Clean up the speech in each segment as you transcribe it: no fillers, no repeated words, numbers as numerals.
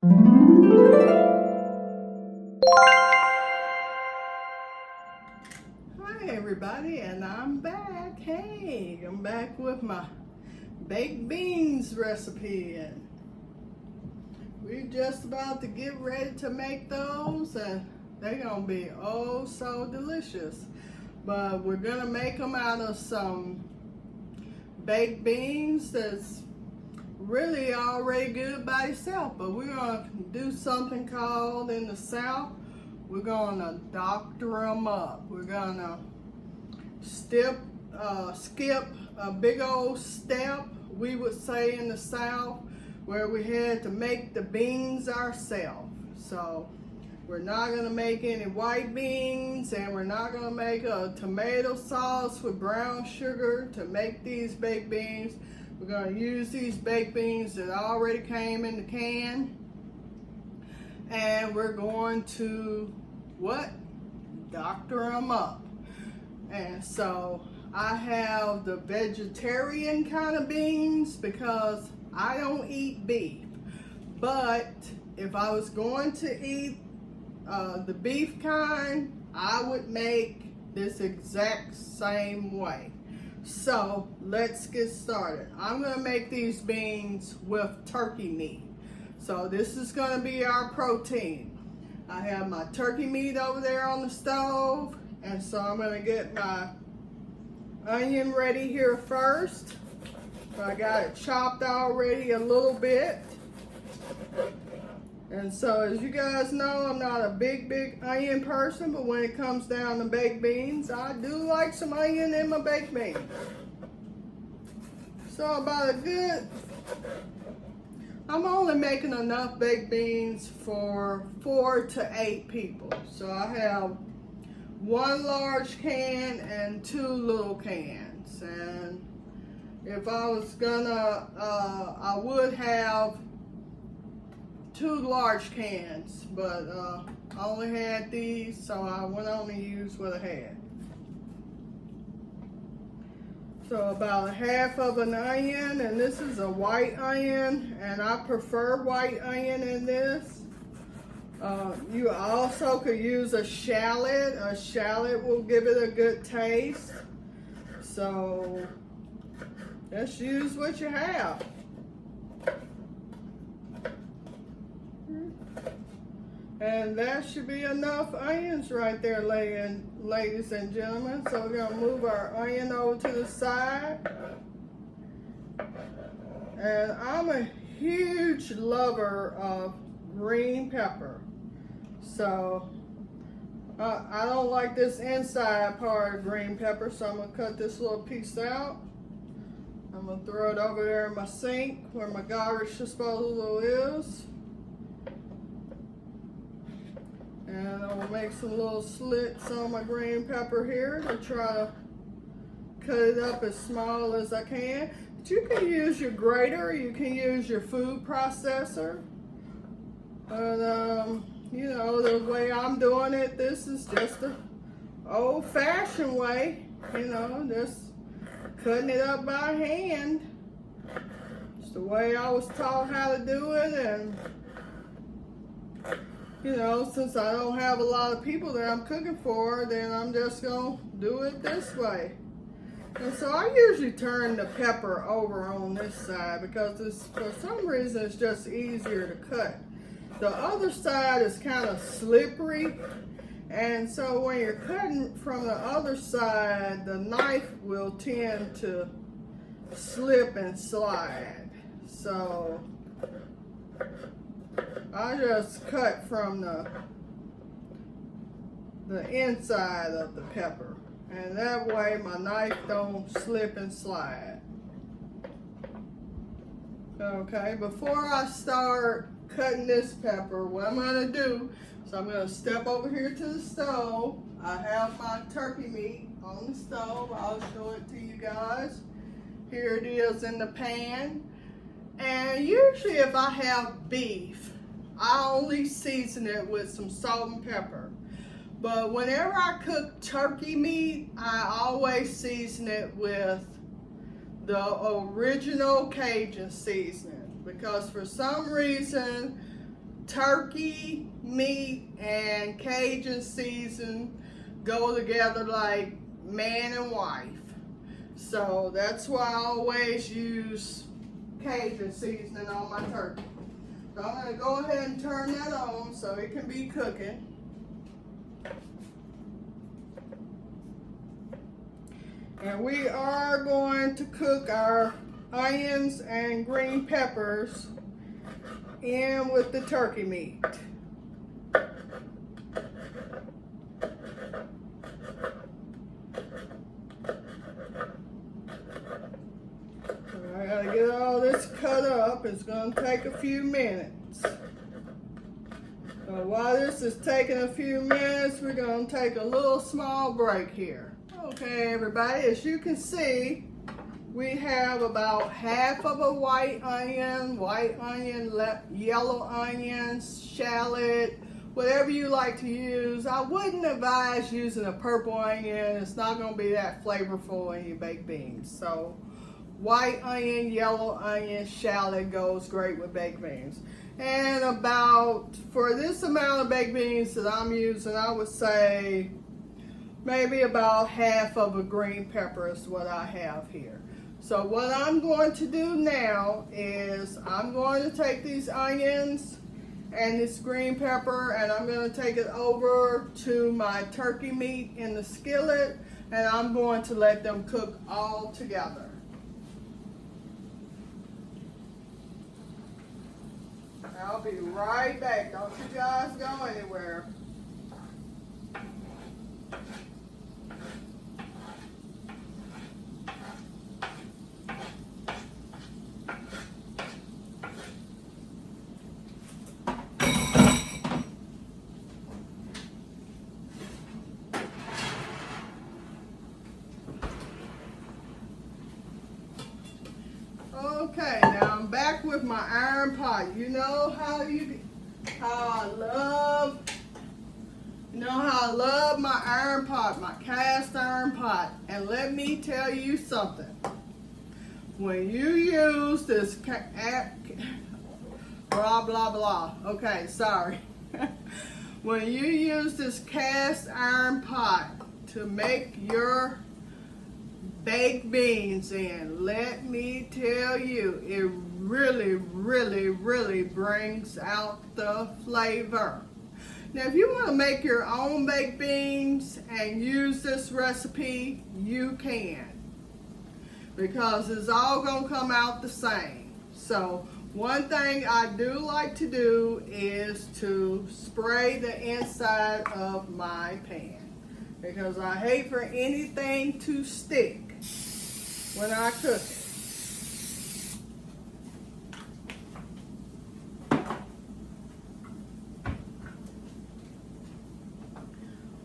Hi everybody, and I'm back. Hey, I'm back with my baked beans recipe, and we're just about to get ready to make those, and they're gonna be oh so delicious. But we're gonna make them out of some baked beans that's really already good by itself, but we're gonna do something called in the South, we're gonna doctor them up. We're gonna skip a big old step, we would say in the South, where we had to make the beans ourselves. So we're not gonna make any white beans, and we're not gonna make a tomato sauce with brown sugar to make these baked beans. We're gonna use these baked beans that already came in the can, and we're going to doctor them up. And so I have the vegetarian kind of beans because I don't eat beef. But if I was going to eat the beef kind, I would make this exact same way. So let's get started. I'm gonna make these beans with turkey meat. So this is gonna be our protein. I have my turkey meat over there on the stove, and so I'm gonna get my onion ready here first. So I got it chopped already a little bit. And so as you guys know, I'm not a big onion person, but when it comes down to baked beans, I do like some onion in my baked beans. So about I'm only making enough baked beans for 4 to 8 people. So I have 1 large can and 2 little cans. And if I was gonna, I would have 2 large cans, but I only had these, so I went on to use what I had. So about 1/2 of an onion, and this is a white onion, and I prefer white onion in this. You also could use a shallot. A shallot will give it a good taste. So just use what you have. And that should be enough onions right there, ladies and gentlemen. So we're gonna move our onion over to the side. And I'm a huge lover of green pepper. So I don't like this inside part of green pepper, so I'm gonna cut this little piece out. I'm gonna throw it over there in my sink where my garbage disposal is. And I'm gonna make some little slits on my green pepper here to try to cut it up as small as I can. But you can use your grater, you can use your food processor. But you know, the way I'm doing it, this is just the old-fashioned way. You know, just cutting it up by hand. It's the way I was taught how to do it, and you know, since I don't have a lot of people that I'm cooking for, then I'm just gonna do it this way. And so I usually turn the pepper over on this side because for some reason it's just easier to cut. The other side is kind of slippery, and so when you're cutting from the other side, the knife will tend to slip and slide. So I just cut from the inside of the pepper, and that way my knife don't slip and slide. Okay, before I start cutting this pepper, what I'm gonna do is I'm gonna step over here to the stove. I have my turkey meat on the stove. I'll show it to you guys. Here it is in the pan. And usually if I have beef, I only season it with some salt and pepper. But whenever I cook turkey meat, I always season it with the original Cajun seasoning. Because for some reason, turkey meat and Cajun season go together like man and wife. So that's why I always use Cajun seasoning on my turkey. So I'm going to go ahead and turn that on so it can be cooking. And we are going to cook our onions and green peppers in with the turkey meat. I gotta get all this cut up. It's gonna take a few minutes. So while this is taking a few minutes, we're gonna take a little small break here. Okay, everybody, as you can see, we have about half of a white onion, yellow onions, shallot, whatever you like to use. I wouldn't advise using a purple onion. It's not going to be that flavorful in your baked beans. So white onion, yellow onion, shallot goes great with baked beans. And about, for this amount of baked beans that I'm using, I would say maybe about half of a green pepper is what I have here. So what I'm going to do now is I'm going to take these onions and this green pepper and I'm going to take it over to my turkey meat in the skillet and I'm going to let them cook all together. I'll be right back. Don't you guys go anywhere. Okay, now I'm back with my iron pot. You know how I love my iron pot, my cast iron pot. And let me tell you something. When you use this blah blah blah. Okay, sorry. When you use this cast iron pot to make your baked beans in, let me tell you, it really brings out the flavor. Now if you want to make your own baked beans and use this recipe, you can, because it's all gonna come out the same. So one thing I do like to do is to spray the inside of my pan, because I hate for anything to stick when I cook it.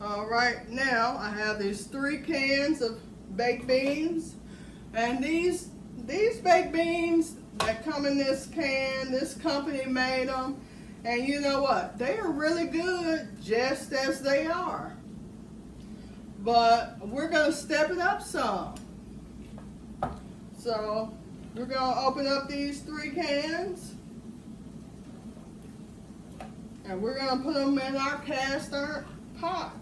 All right, now I have these 3 cans of baked beans, and these baked beans that come in this can, this company made them, and you know what? They are really good just as they are. But we're gonna step it up some. So we're gonna open up these 3 cans and we're gonna put them in our cast iron pot.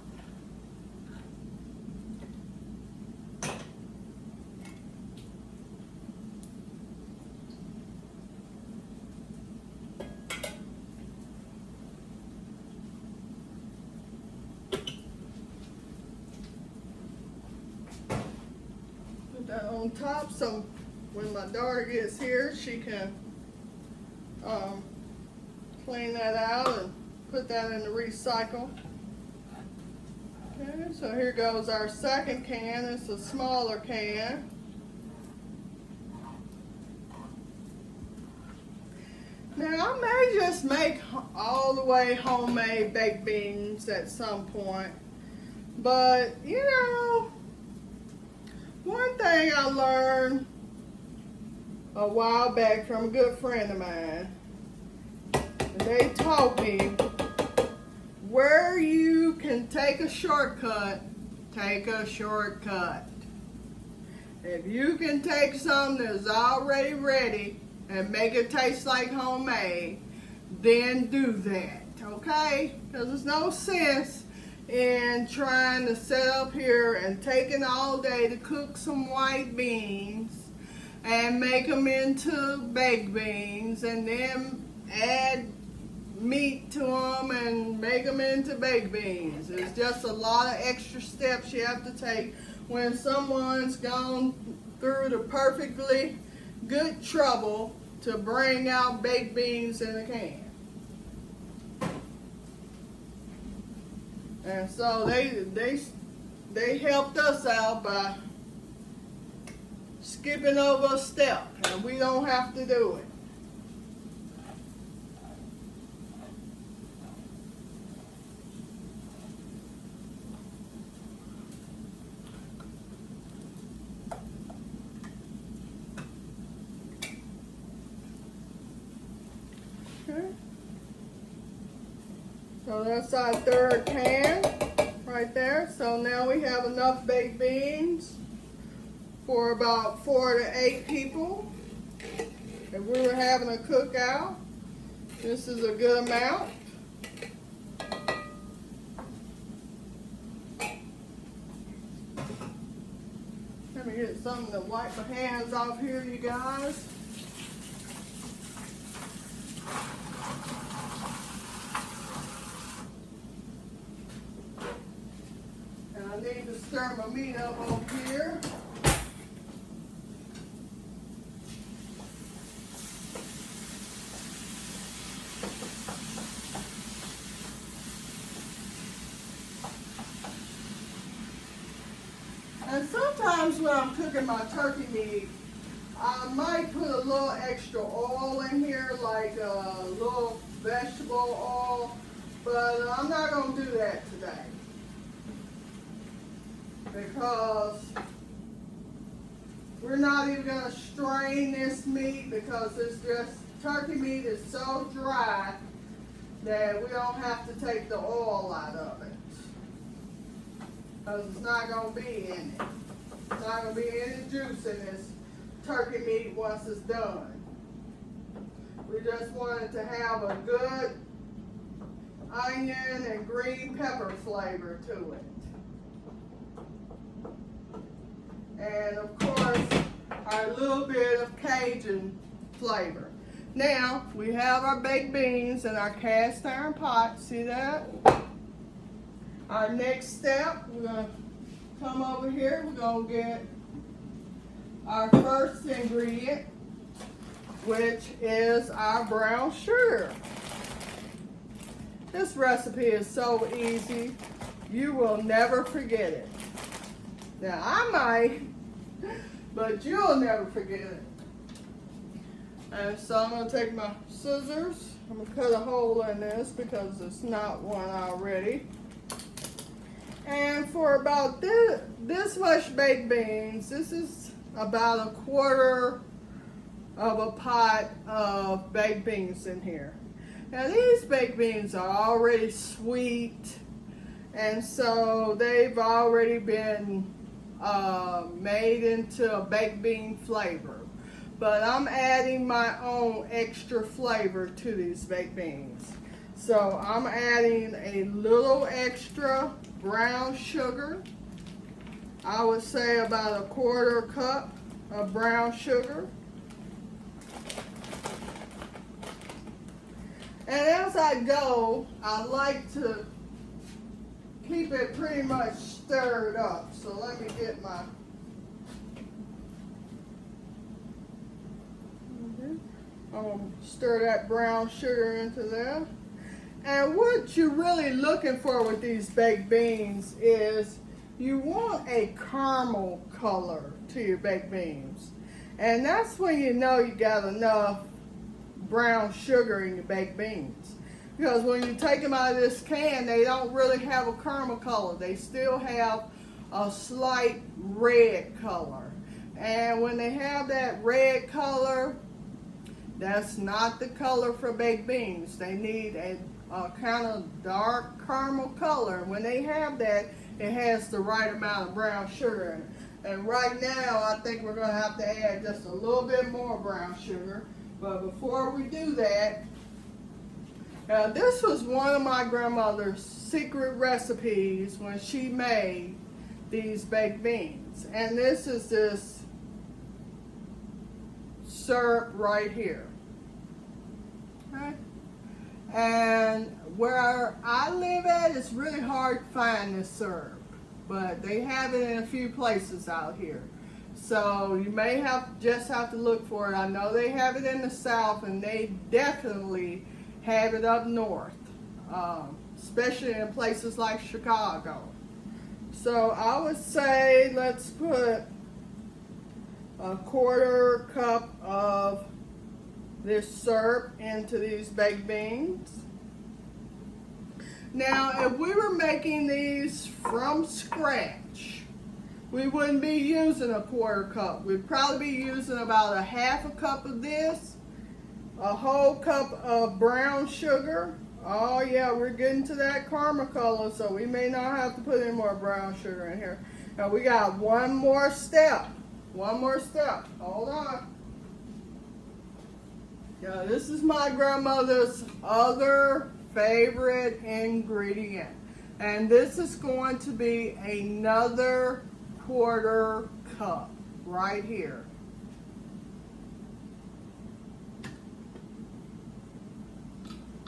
That on top, so when my daughter gets here, she can clean that out and put that in the recycle. Okay, so here goes our second can. It's a smaller can. Now I may just make all the way homemade baked beans at some point, but you know, one thing I learned a while back from a good friend of mine, they taught me where you can take a shortcut, take a shortcut. If you can take something that's already ready and make it taste like homemade, then do that, okay? Because there's no sense in trying to sit up here and taking all day to cook some white beans and make them into baked beans and then add meat to them and make them into baked beans. It's just a lot of extra steps you have to take when someone's gone through the perfectly good trouble to bring out baked beans in a can. And so they helped us out by skipping over a step, and we don't have to do it. Okay. So that's our third can right there. So now we have enough baked beans for about 4 to 8 people. If we were having a cookout, this is a good amount. Let me get something to wipe my hands off here, you guys. And I need to stir my meat up over here. And sometimes when I'm cooking my turkey meat, I might put a little extra oil in here, like a little vegetable oil, but I'm not going to do that today because we're not even going to strain this meat because it's just, turkey meat is so dry that we don't have to take the oil out of it. Because it's not going to be in it. It's not going to be any juice in this turkey meat once it's done. We just wanted to have a good onion and green pepper flavor to it. And of course, our little bit of Cajun flavor. Now, we have our baked beans in our cast iron pot. See that? Our next step, we're going to come over here. We're going to get our first ingredient, which is our brown sugar. This recipe is so easy, you will never forget it. Now, I might, but you'll never forget it. And so I'm going to take my scissors. I'm going to cut a hole in this because it's not one already. And for about this much baked beans, this is about a quarter of a pot of baked beans in here. Now these baked beans are already sweet, and so they've already been made into a baked bean flavor. But I'm adding my own extra flavor to these baked beans. So I'm adding a little extra brown sugar. I would say about a quarter cup of brown sugar. And as I go, I like to keep it pretty much stirred up. So let me get my I'm going to stir that brown sugar into there. And what you're really looking for with these baked beans is you want a caramel color to your baked beans. And that's when you know you got enough brown sugar in your baked beans. Because when you take them out of this can, they don't really have a caramel color. They still have a slight red color. And when they have that red color, that's not the color for baked beans. They need a kind of dark caramel color. When they have that, it has the right amount of brown sugar in it. And right now, I think we're going to have to add just a little bit more brown sugar. But before we do that, Now, this was one of my grandmother's secret recipes when she made these baked beans. And this is this syrup right here. Okay? And where I live at, it's really hard to find this syrup. But they have it in a few places out here. So you may just have to look for it. I know they have it in the South, and they definitely have it up north, especially in places like Chicago. So I would say let's put a 1/4 cup of this syrup into these baked beans. Now, if we were making these from scratch, we wouldn't be using a 1/4 cup. We'd probably be using about a 1/2 cup of this, a whole cup of brown sugar. Oh yeah, we're getting to that caramel color, so we may not have to put any more brown sugar in here. Now we got one more step. One more step. Hold on. Yeah, this is my grandmother's other favorite ingredient. And this is going to be another 1/4 cup right here.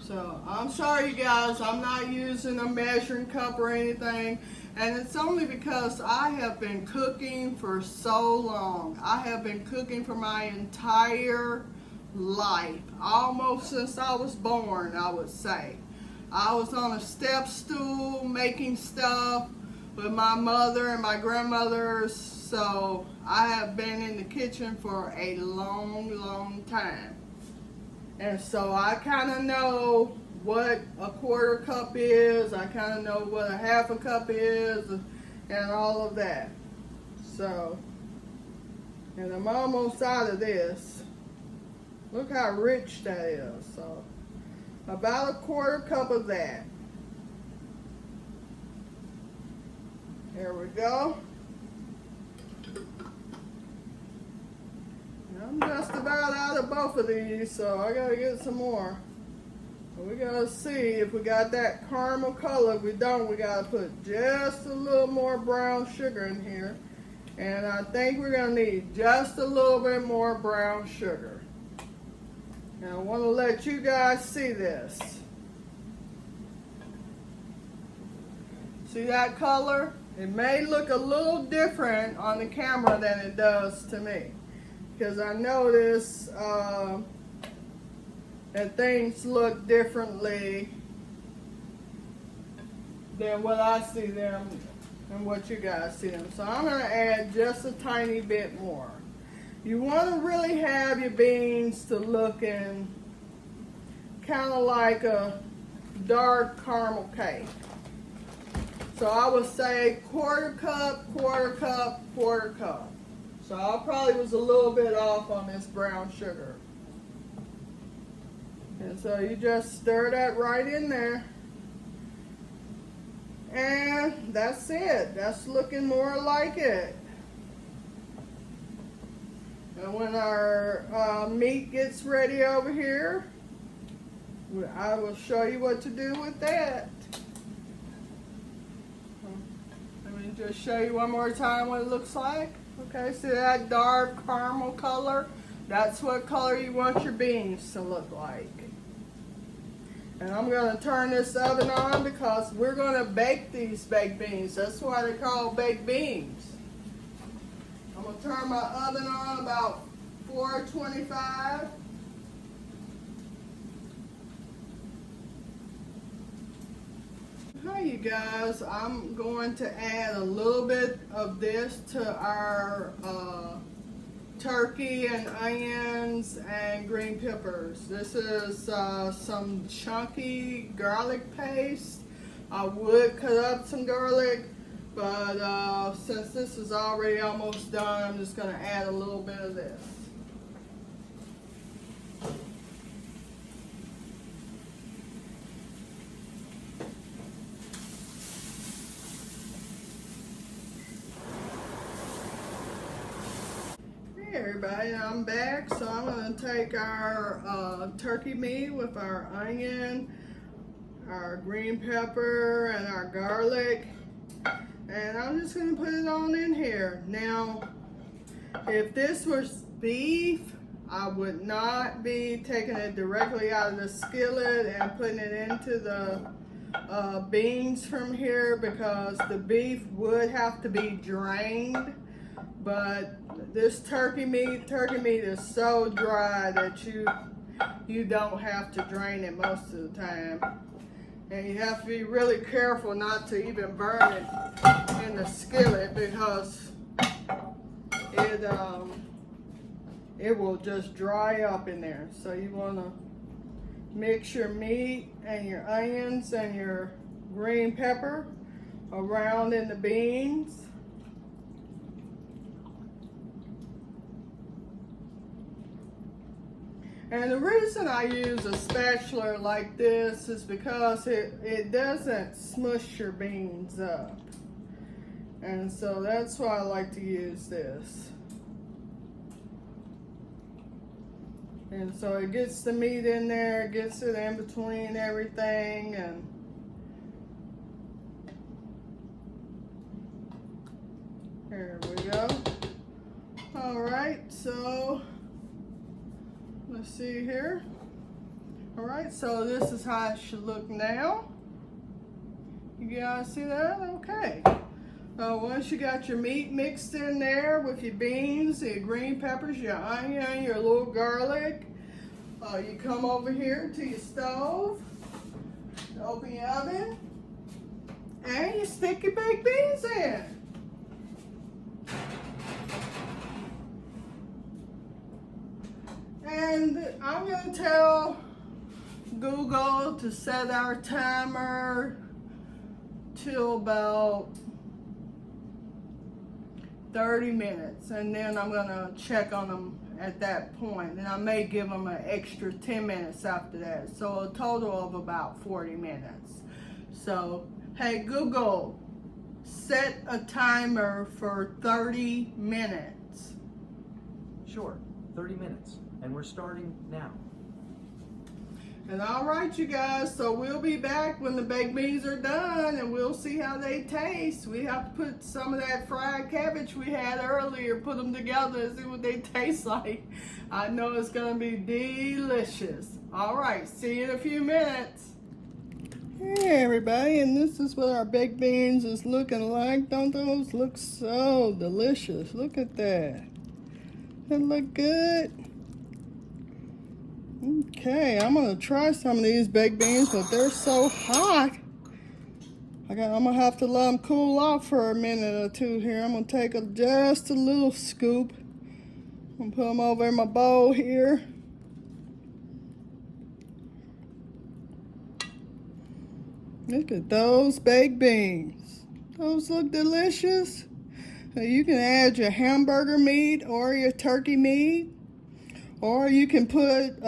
So I'm sorry you guys, I'm not using a measuring cup or anything. And it's only because I have been cooking for so long. I have been cooking for my entire life, almost since I was born, I would say. I was on a step stool making stuff with my mother and my grandmothers, so I have been in the kitchen for a long, long time. And so I kind of know what a 1/4 cup is, I kind of know what a 1/2 cup is, and all of that. So, and I'm almost out of this. Look how rich that is. So, about a 1/4 cup of that. There we go. I'm just about out of both of these, so I gotta get some more. We gotta see if we got that caramel color. If we don't, we gotta put just a little more brown sugar in here. And I think we're gonna need just a little bit more brown sugar. And I wanna let you guys see this. See that color? It may look a little different on the camera than it does to me. Because I notice that things look differently than what I see them and what you guys see them. So I'm going to add just a tiny bit more. You want to really have your beans to looking kind of like a dark caramel cake. So I would say 1/4 cup, 1/4 cup, 1/4 cup. So I probably was a little bit off on this brown sugar. And so you just stir that right in there. And that's it. That's looking more like it. And when our meat gets ready over here, I will show you what to do with that. Let me just show you one more time what it looks like. Okay, see that dark caramel color? That's what color you want your beans to look like. And I'm going to turn this oven on because we're going to bake these baked beans. That's why they're called baked beans. I'm going to turn my oven on about 425. Hi you guys, I'm going to add a little bit of this to our turkey and onions and green peppers. This is some chunky garlic paste. I would cut up some garlic, but since this is already almost done, I'm just going to add a little bit of this. Hey everybody, I'm back. So I'm going to take our turkey meat with our onion, our green pepper and our garlic. And I'm just gonna put it on in here. Now, if this was beef, I would not be taking it directly out of the skillet and putting it into the beans from here, because the beef would have to be drained. But this turkey meat is so dry that you don't have to drain it most of the time. And you have to be really careful not to even burn it in the skillet, because it will just dry up in there. So you want to mix your meat and your onions and your green pepper around in the beans. And the reason I use a spatula like this is because it doesn't smush your beans up. And so that's why I like to use this. And so it gets the meat in there, gets it in between everything, and there we go. All right, so let's see here. All right, so this is how it should look now. You guys see that? Okay. Once you got your meat mixed in there with your beans, your green peppers, your onion, your little garlic, you come over here to your stove, open your oven, and you stick your baked beans in. And I'm going to tell Google to set our timer till about 30 minutes, and then I'm going to check on them at that point, and I may give them an extra 10 minutes after that, so a total of about 40 minutes. So, hey Google, set a timer for 30 minutes. Sure, 30 minutes. And we're starting now. And all right, you guys, so we'll be back when the baked beans are done, and we'll see how they taste. We have to put some of that fried cabbage we had earlier, put them together and see what they taste like. I know it's gonna be delicious. All right, see you in a few minutes. Hey everybody, and this is what our baked beans is looking like. Don't those look so delicious? Look at that. They look good. Okay, I'm gonna try some of these baked beans, but they're so hot. I'm gonna have to let them cool off for a minute or two here. I'm gonna take just a little scoop. I'm gonna put them over in my bowl here. Look at those baked beans. Those look delicious. You can add your hamburger meat or your turkey meat. Or you can put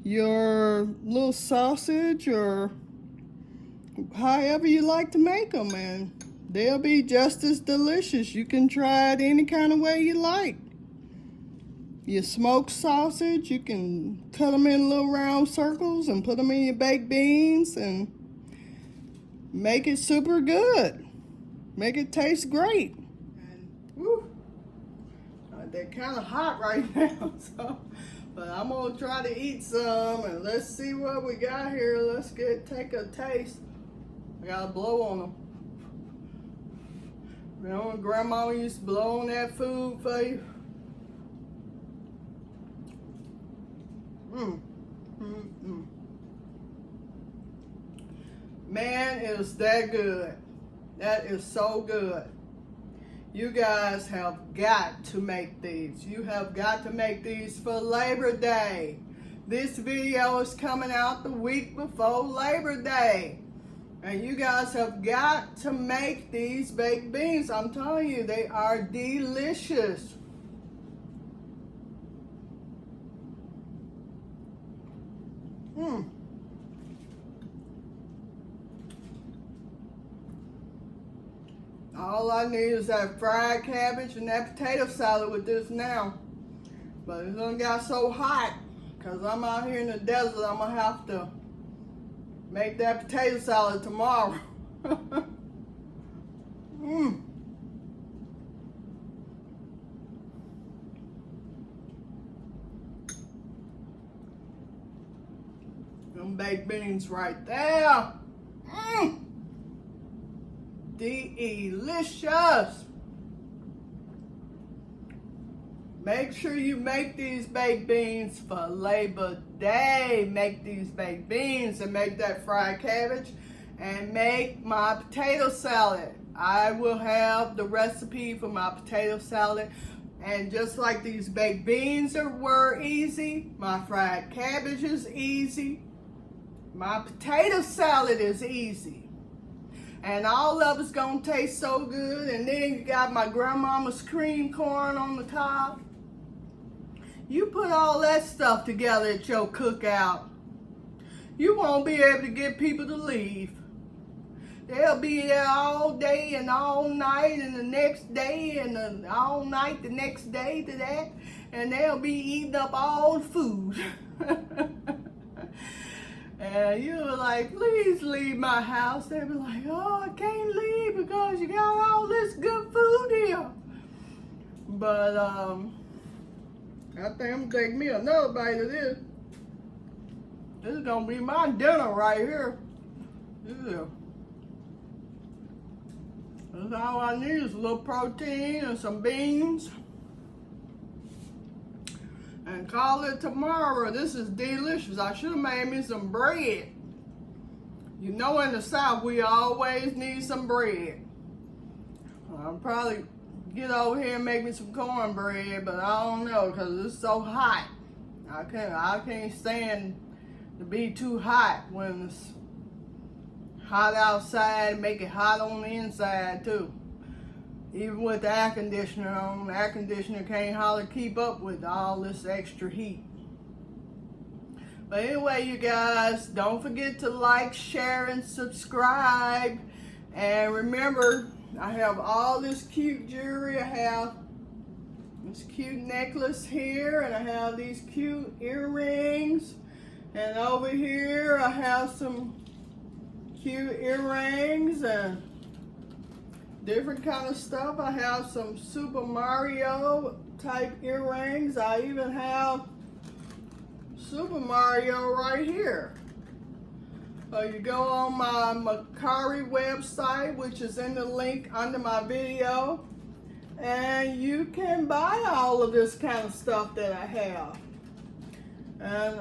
your little sausage, or however you like to make them, and they'll be just as delicious. You can try it any kind of way you like. Your smoked sausage, you can cut them in little round circles and put them in your baked beans and make it super good. Make it taste great. And, woo. They're kind of hot right now, so, but I'm gonna try to eat some, and let's see what we got here. Let's take a taste. I gotta blow on them. You know when Grandma used to blow on that food for you? Man, it was that good. That is so good. You guys have got to make these. You have got to make these for Labor Day. This video is coming out the week before Labor Day. And you guys have got to make these baked beans. I'm telling you, they are delicious. All I need is that fried cabbage and that potato salad with this now. But it's gonna get so hot, because I'm out here in the desert, I'm gonna have to Make that potato salad tomorrow. Them baked beans right there. Delicious. Make sure you make these baked beans for Labor Day. Make these baked beans and make that fried cabbage and make my potato salad. I will have the recipe for my potato salad. And just like these baked beans were easy, my fried cabbage is easy. My potato salad is easy. And all of it's gonna taste so good. And then you got my grandmama's cream corn on the top. You put all that stuff together at your cookout, you won't be able to get people to leave. They'll be there all day and all night and the next day and all night the next day to that. And they'll be eating up all the food. And you were like, please leave my house. They'd be like, oh, I can't leave because you got all this good food here. But I think I'm gonna take me another bite of this. This is gonna be my dinner right here. Yeah. That's all I need is a little protein and some beans. And call it tomorrow. This is delicious. I should have made me some bread. You know, in the South, we always need some bread. I'll probably get over here and make me some cornbread, but I don't know because it's so hot. I can't stand to be too hot when it's hot outside. Make it hot on the inside too. Even with the air conditioner on, the air conditioner can't hardly keep up with all this extra heat. But anyway, you guys, don't forget to like, share, and subscribe. And remember, I have all this cute jewelry. I have this cute necklace here, and I have these cute earrings. And over here, I have some cute earrings and different kind of stuff. I have some Super Mario type earrings. I even have Super Mario right here. So you go on my Macari website, which is in the link under my video, and you can buy all of this kind of stuff that I have. And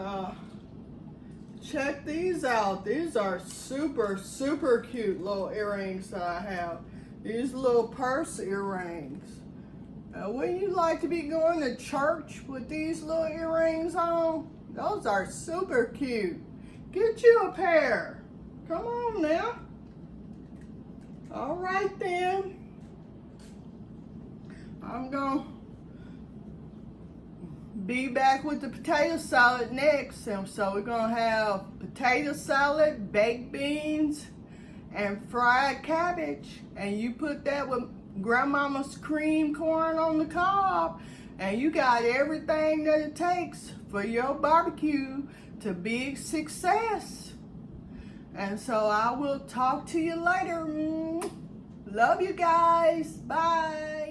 check these out. These are super, super cute little earrings that I have. These little purse earrings. Wouldn't you like to be going to church with these little earrings on? Those are super cute. Get you a pair. Come on now. All right then. I'm gonna be back with the potato salad next. And so we're gonna have potato salad, baked beans, and fried cabbage, and you put that with grandmama's cream corn on the cob, and you got everything that it takes for your barbecue to be a success. And so I will talk to you later. Love you guys. Bye.